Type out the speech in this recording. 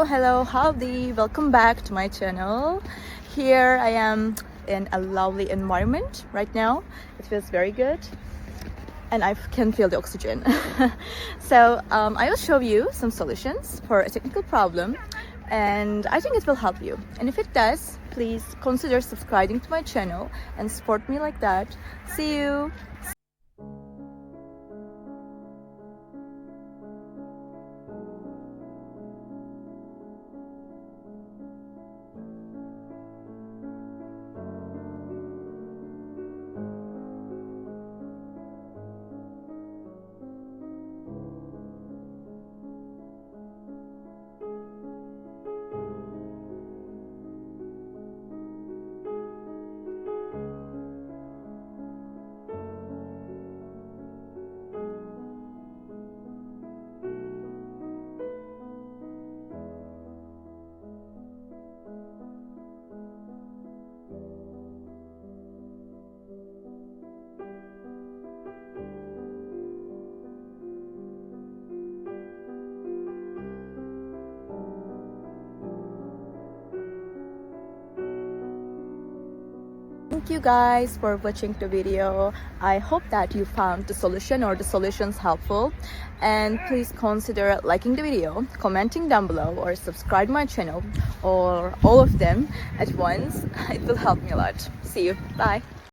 Hello, howdy, welcome back to my channel. Here I am in a lovely environment right now. It feels very good and I can feel the oxygen. So I will show you some solutions for a technical problem, and I think it will help you. And if it does, please consider subscribing to my channel and support me like that. See you. Thank you guys for watching the video. I hope that you found the solution or the solutions helpful, and please consider liking the video, commenting down below, or subscribe my channel, or all of them at once. It will help me a lot. See you. Bye.